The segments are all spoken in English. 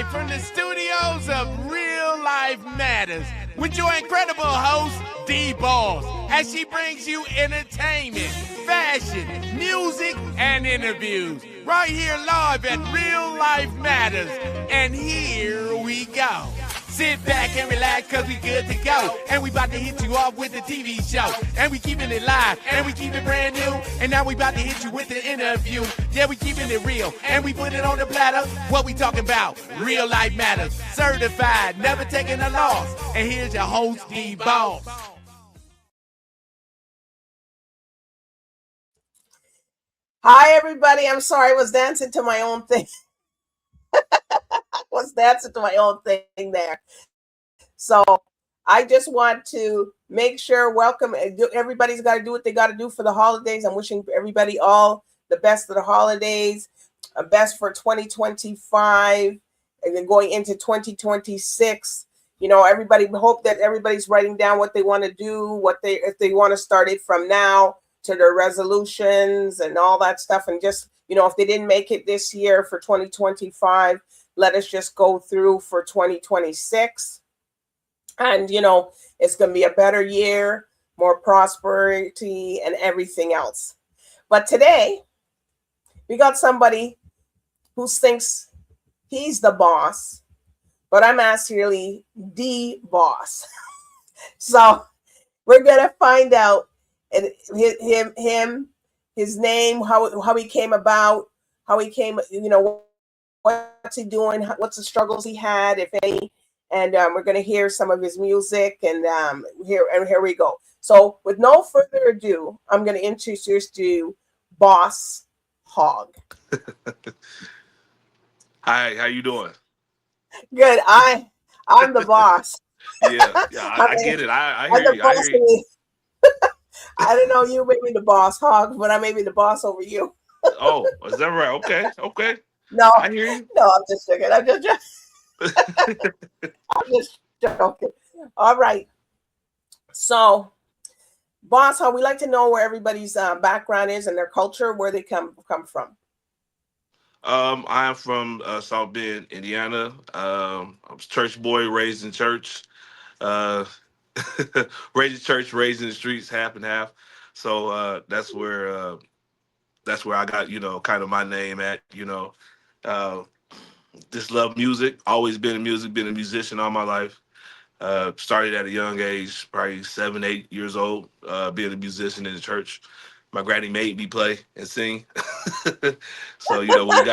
live from the studios of Real Life Matters with your incredible host, DBoss, as she brings you entertainment, fashion, music, and interviews right here live at Real Life Matters. And here we go. Sit back and relax, cause we good to go. And we about to hit you off with the TV show. And we keeping it live, and we keep it brand new. And now we about to hit you with the interview. Yeah, we keeping it real, and we put it on the platter. What we talking about? Real Life Matters. Certified, never taking a loss. And here's your host, DBoss. Hi, everybody. I'm sorry, I was dancing to my own thing. Was dancing to my own thing there. So I just want to make sure, welcome. Everybody's got to do what they got to do for the holidays. I'm wishing everybody all the best of the holidays, best for 2025, and then going into 2026. You know, everybody hope that everybody's writing down what they want to do, if they want to start it from now to their resolutions and all that stuff. And just, you know, if they didn't make it this year for 2025, let us just go through for 2026. And, you know, it's going to be a better year, more prosperity and everything else. But today, we got somebody who thinks he's the boss, but I'm actually the boss. So we're going to find out his name, how he came about, you know, what's he doing, what's the struggles he had, if any, and we're going to hear some of his music, and here we go. So with no further ado, I'm going to introduce to you Boss HOGG. Hi, how you doing? Good. I'm the boss. Yeah, I get it. I hear you. I hear you. I don't know, you may be the boss HOGG, but I may be the boss over you. Oh, is that right? Okay. No, I hear you. No, I'm just joking. I'm just joking. All right. So, boss, how we like to know where everybody's background is and their culture, where they come from. I am from South Bend, Indiana. I was church boy, raised in church. Raised in church, raised in the streets, half and half. So that's where I got, you know, kind of my name at, you know. Just love music, always been in music, been a musician all my life. Started at a young age, probably 7, 8 years old, being a musician in the church. My granny made me play and sing. So, you know, when we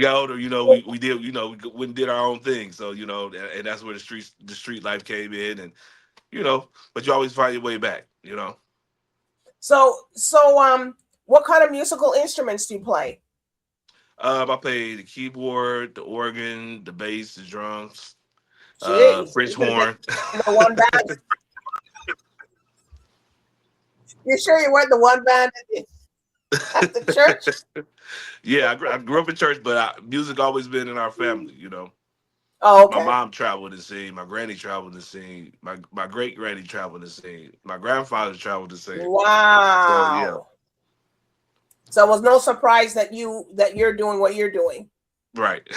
got older, you know, we did, you know, we went and did our own thing. So, you know, and that's where the street life came in, and, you know, but you always find your way back, you know. So what kind of musical instruments do you play? I play the keyboard, the organ, the bass, the drums, French horn. The one band. You sure you weren't the one band at the church? Yeah, I grew up in church, but music always been in our family, you know. Oh, okay. My mom traveled and sing. My granny traveled and sing. My great granny traveled and sing. My grandfather traveled and sing. Wow. So, yeah. So it was no surprise that you're doing what you're doing. Right.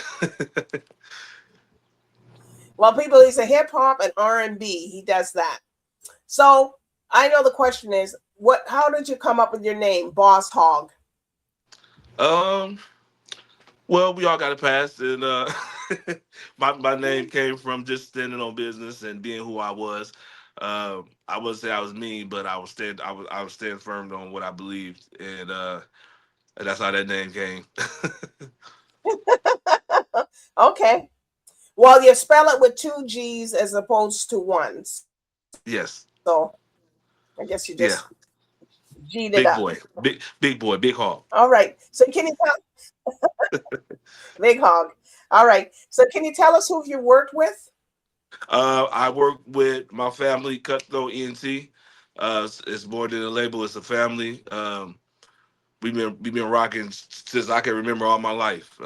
Well, people, he's a hip hop and R&B. He does that. So I know the question is, how did you come up with your name, Boss HOGG? Well, we all got a past, and my name came from just standing on business and being who I was. I wouldn't say I was mean, but I was stand firm on what I believed, and that's how that name came. Okay. Well, you spell it with 2 G's as opposed to 1. Yes. So I guess you just G'd it big up. Big boy, big hog. All right. So can you tell Big hog. All right. So can you tell us who you worked with? I work with my family, Cutthroat ENT. It's more than a label; it's a family. We've been rocking since I can remember all my life.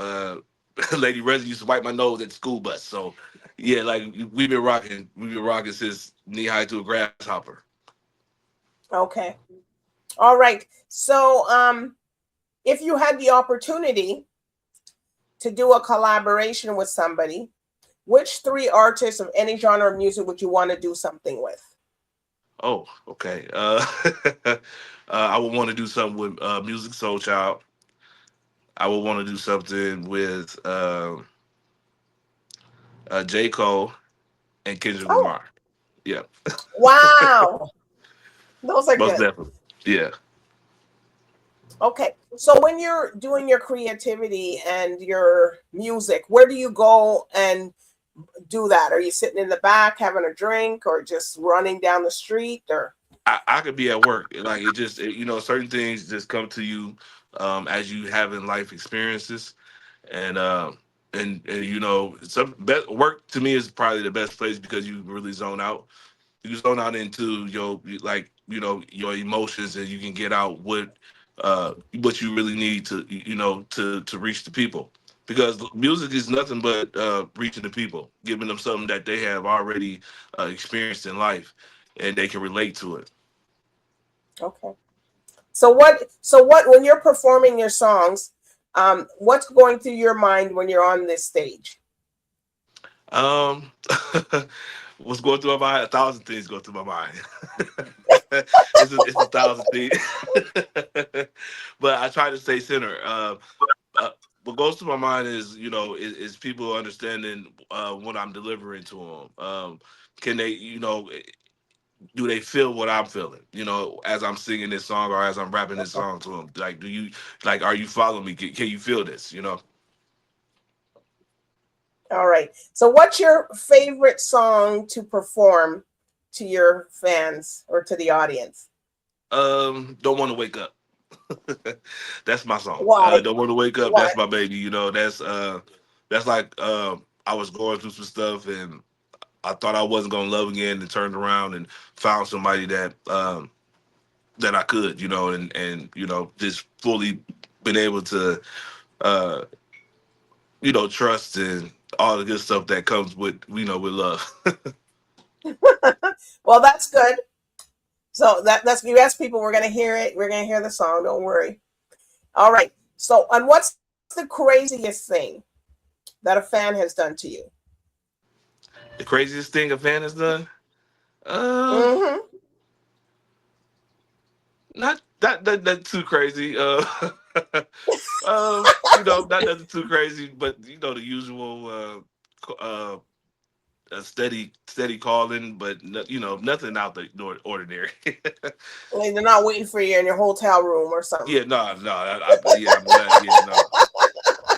Lady Resi used to wipe my nose at the school bus. So, yeah, like we've been rocking since knee high to a grasshopper. Okay. All right. So, if you had the opportunity to do a collaboration with somebody, which 3 artists of any genre of music would you want to do something with? Oh, okay. I would want to do something with Music Soul Child. I would want to do something with J. Cole and Kendrick Oh, Lamar. Yeah, wow. Those are most good. definitely. Yeah. Okay. So when you're doing your creativity and your music, where do you go and do that? Are you sitting in the back having a drink or just running down the street or? I could be at work. Like certain things just come to you as you having life experiences, and some work to me is probably the best place because you really zone out. You zone out into your emotions, and you can get out what you really need to to reach the people. Because music is nothing but reaching the people, giving them something that they have already experienced in life, and they can relate to it. Okay. So what when you're performing your songs, what's going through your mind when you're on this stage? Um, what's going through my mind? 1,000 things go through my mind. It's 1,000 things, but I try to stay centered. What goes through my mind is, is people understanding what I'm delivering to them. Can they, do they feel what I'm feeling? As I'm singing this song or as I'm rapping this song to them. Like, are you following me? Can you feel this? All right. So what's your favorite song to perform to your fans or to the audience? Don't want to wake up. That's my song. Why? Don't want to wake up. Why? That's my baby. That's like I was going through some stuff and I thought I wasn't gonna love again, and turned around and found somebody that I could, and just fully been able to uh, trust and all the good stuff that comes with with love. Well, that's good. So that's you ask people, we're gonna hear it. We're gonna hear the song. Don't worry. All right. So, and what's the craziest thing that a fan has done to you? The craziest thing a fan has done? Uh, Mm-hmm. not too crazy. Not nothing too crazy, but the usual steady calling, but nothing out the ordinary. Like they're not waiting for you in your hotel room or something. Yeah, no, I'm glad. Yeah,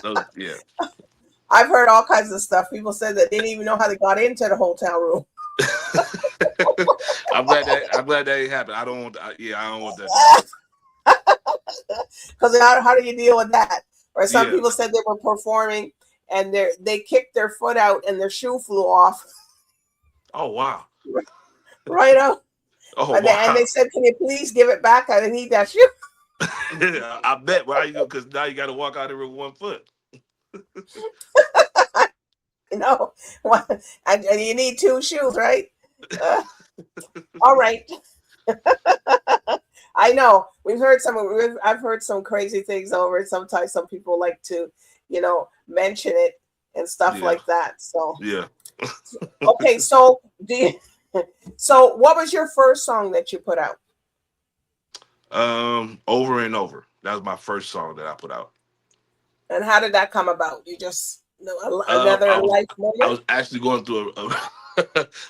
no, yeah. I've heard all kinds of stuff. People said that they didn't even know how they got into the hotel room. I'm glad that ain't happened. I don't want. I don't want that to happen. Because how do you deal with that? Or some Yeah. people said they were performing and they kicked their foot out and their shoe flew off. Oh wow. Right up. Oh And wow. they said, "Can you please give it back? I need that shoe." I bet. Why you go? Because now you got to walk out there with 1 foot. And you need 2 shoes, right? Uh, all right. I know I've heard some crazy things over. Sometimes some people like to, mention it and stuff Yeah. like that. So Yeah. okay, so so what was your first song that you put out? Over and Over. That was my first song that I put out. And how did that come about? You just I another was life I moment? was actually going through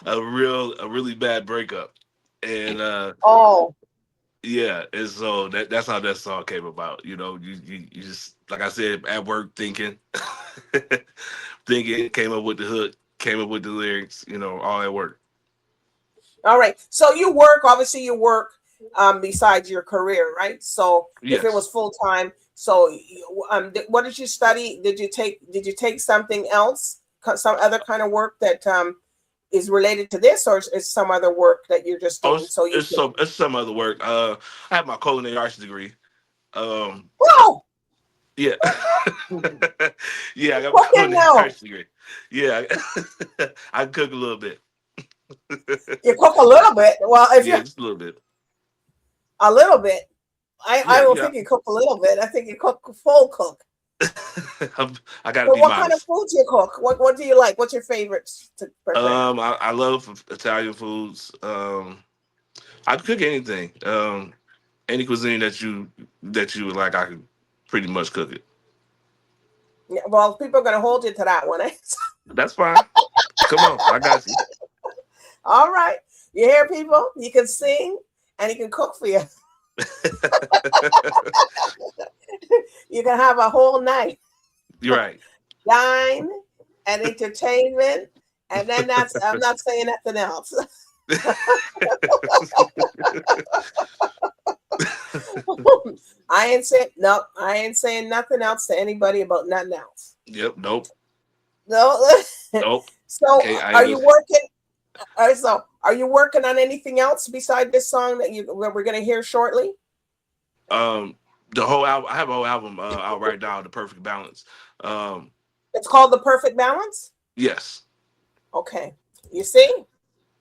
a really bad breakup, and Oh, yeah, and so that's how that song came about. You just, like I said, at work thinking, thinking, came up with the hook, came up with the lyrics, all at work. all right. So obviously you work besides your career, right? So if it Yes. was full time, so what did you study? Did you take something else, some other kind of work that is related to this, or is some other work that you're just Oh, doing so you can? it's some other work. I have my culinary arts degree. Um, Whoa! yeah, yeah, I got my Cooking culinary now. arts degree. Yeah, I can cook a little bit. You cook a little bit. Well, if Yeah, you just a little bit. a little bit, I Yeah, don't yeah. think you cook a little bit. I think you cook full cook. I gotta So be what kind of modest. food do you cook? What do you like? What's your favorite to prepare? I love Italian foods. I can cook anything. Any cuisine that you would like, I can pretty much cook it. Yeah, well, people are going to hold you to that one. Eh? That's fine. Come on, I got you. All right. You hear people? You can sing and you can cook for you. You can have a whole night, You're right. dine and entertainment. And then I'm not saying nothing else. I ain't saying nothing else to anybody about nothing else. Yep. Nope. No. Nope. So Okay. I are you listen. working? So are you working on anything else beside this song that we're going to hear shortly? Um, the whole album. I have a whole album out right now. The Perfect Balance. Um, It's called The Perfect Balance. yes. Okay. You see?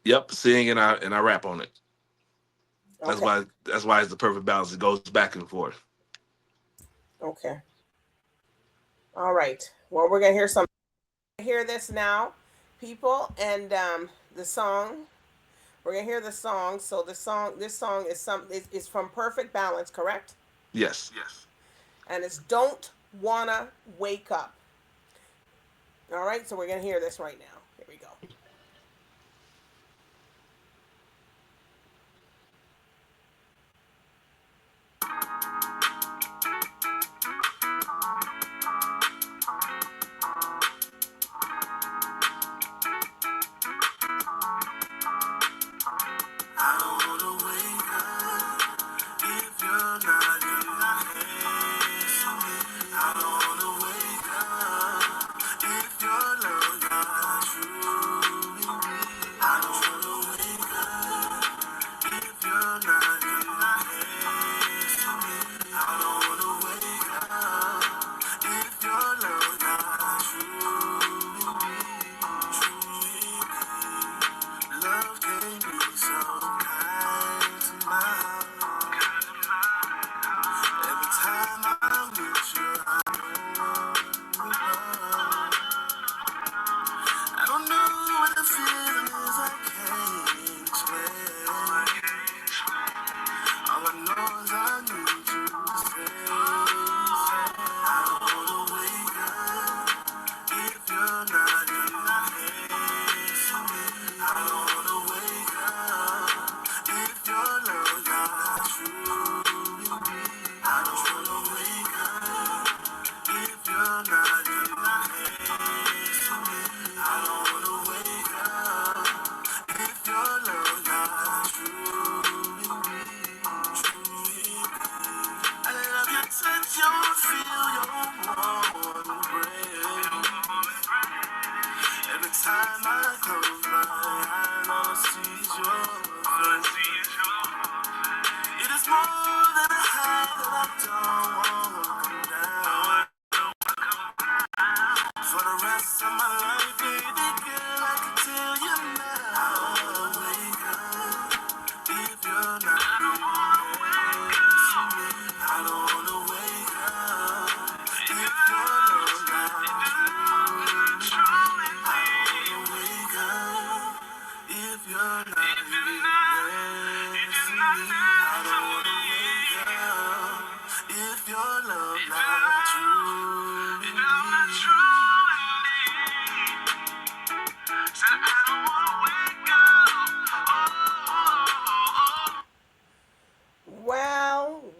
Yep. Sing and I rap on it. Okay. That's why it's the perfect balance. It goes back and forth. Okay. All right. Well, we're going to hear this now, people, and the song. We're going to hear the song. So this song is from Perfect Balance, correct? Yes. And it's Don't Wanna Wake Up. All right. So we're going to hear this right now. Here we go.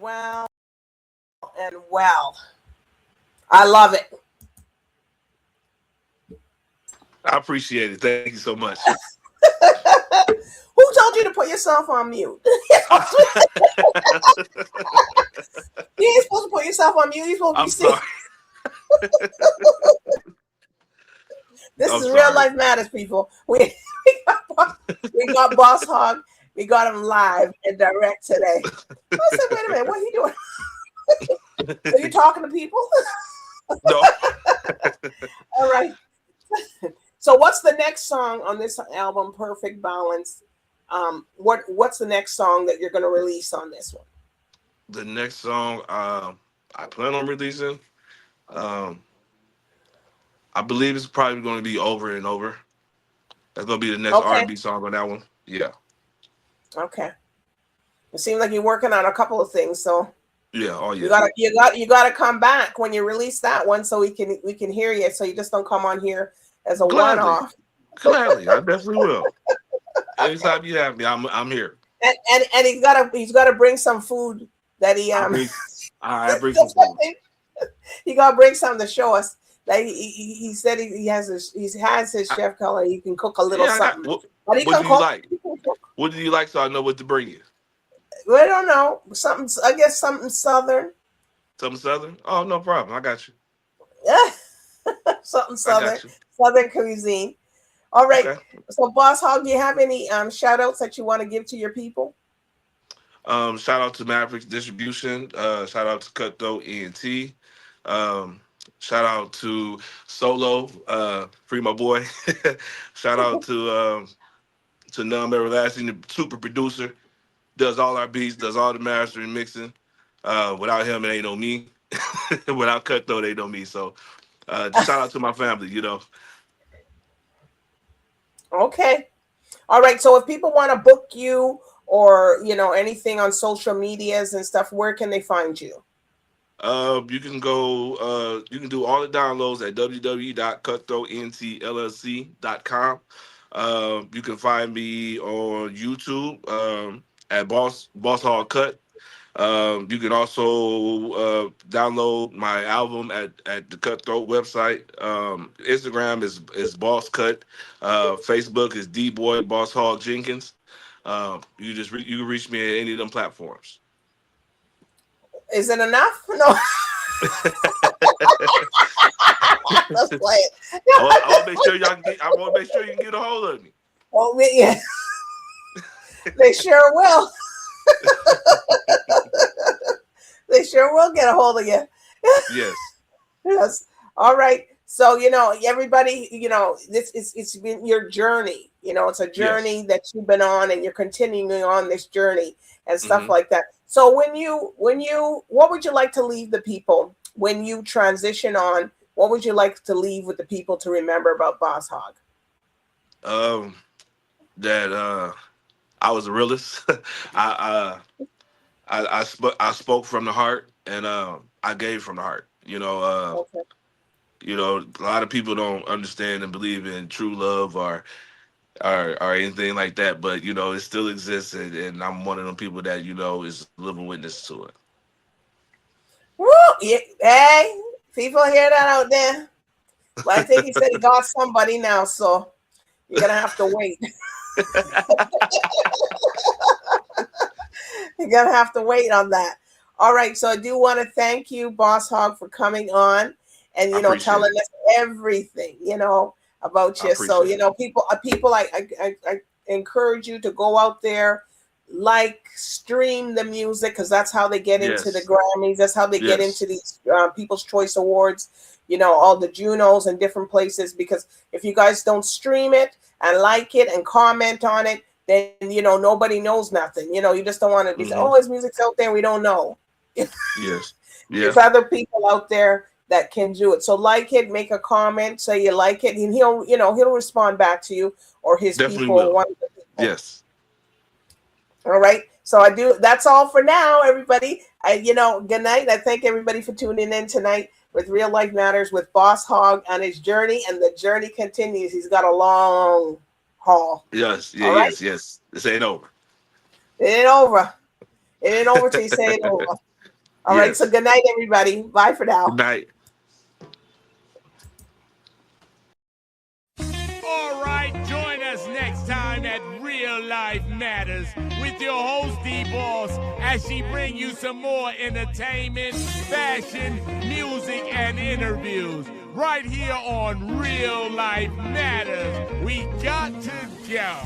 Well, and well. I love it. I appreciate it. Thank you so much. Who told you to put yourself on mute? You ain't supposed to put yourself on mute. You're supposed to be I'm singing. sorry. This I'm is Real sorry. Life Matters, people. We got Boss Hog. We got him live and direct today. I said, wait a minute, what are you doing? Are you talking to people? No. All right. So what's the next song on this album, Perfect Balance? What's the next song that you're going to release on this one? The next song I plan on releasing, Um, I believe it's probably going to be Over and Over. That's going to be the next Okay. R&B song on that one. Yeah. Okay. It seems like you're working on a couple of things, so Yeah. Oh you yeah. gotta come back when you release that one so we can hear you. So you just don't come on here as a Gladly. one-off. Gladly. I definitely will. Anytime you have me, I'm here. And he's gotta bring some food that he I bring some food. He gotta bring something to show us. Like he said he has his chef color. He can cook a little something. What do you like? What do you like so I know what to bring you? Well, I don't know. Something, I guess something southern. Something southern? Oh, no problem. I got you. Something southern. Southern cuisine. All right. Okay. So Boss Hogg, do you have any shout outs that you want to give to your people? Shout out to Mavericks Distribution. Shout out to Cutthroat ENT. Shout out to Solo, free my boy. Shout out to Numb Everlasting, the super producer. Does all our beats, does all the mastering, mixing. Without him, it ain't no me. Without Cutthroat, it ain't no me. So just shout out to my family, you know. Okay. All right. So if people want to book you or, you know, anything on social medias and stuff, where can they find you? You can go, you can do all the downloads at www.cutthroatntllc.com. You can find me on YouTube at Boss Hogg Cut. You can also download my album at the Cutthroat website. Instagram is Boss Cut. Facebook is D-Boy Boss Hogg Jenkins. You can reach me at any of them platforms. Is it enough? No. Let's play it. I want to make sure y'all get. I want to make sure you can get a hold of me. Oh yeah, they sure will. They sure will get a hold of you. Yes. Yes. All right. So, you know, everybody, you know, it's been your journey. You know, it's a journey that you've been on, and you're continuing on this journey and stuff like that. So what would you like to leave the people when you transition on? What would you like to leave with the people to remember about Boss Hogg? That I was a realist. I spoke from the heart, and I gave from the heart. You know, you know, a lot of people don't understand and believe in true love or anything like that, but you know, it still exists, and I'm one of them people that, you know, is living witness to it. Woo! Yeah. Hey, people hear that out there? Well, I think he said he got somebody now, so you're gonna have to wait. You're gonna have to wait on that. All right, so I do want to thank you, Boss Hogg, for coming on and, you know, telling us everything, you know, about you. So, you know, people, I encourage you to go out there, stream the music, because that's how they get into the Grammys. That's how they get into these People's Choice Awards, you know, all the Junos and different places. Because if you guys don't stream it and like it and comment on it, then, you know, nobody knows nothing. You know, you just don't want to be saying, oh, his music's out there, we don't know. Yes. There's other people out there that can do it. So like it, make a comment, say you like it, and he'll respond back to you, or his people. One of the people. Yes. All right. So that's all for now, everybody. Good night. I thank everybody for tuning in tonight with Real Life Matters with Boss Hogg on his journey, and the journey continues. He's got a long haul. Yes. Yes. Yes. This ain't over. It ain't over. It ain't over till you say it over. All right. So good night, everybody. Bye for now. Good night. All right, join us next time at Real Life Matters with your host DBoss as she bring you some more entertainment, fashion, music, and interviews right here on Real Life Matters. We got to go.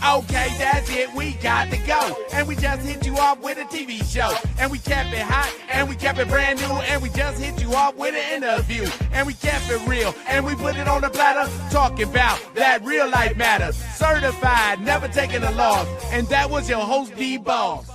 Okay, that's it, we got to go. And we just hit you up with a TV show. And we kept it hot, and we kept it brand new. And we just hit you up with an interview. And we kept it real, and we put it on the platter. Talking about that real life matters. Certified, never taking a loss. And that was your host, DBoss.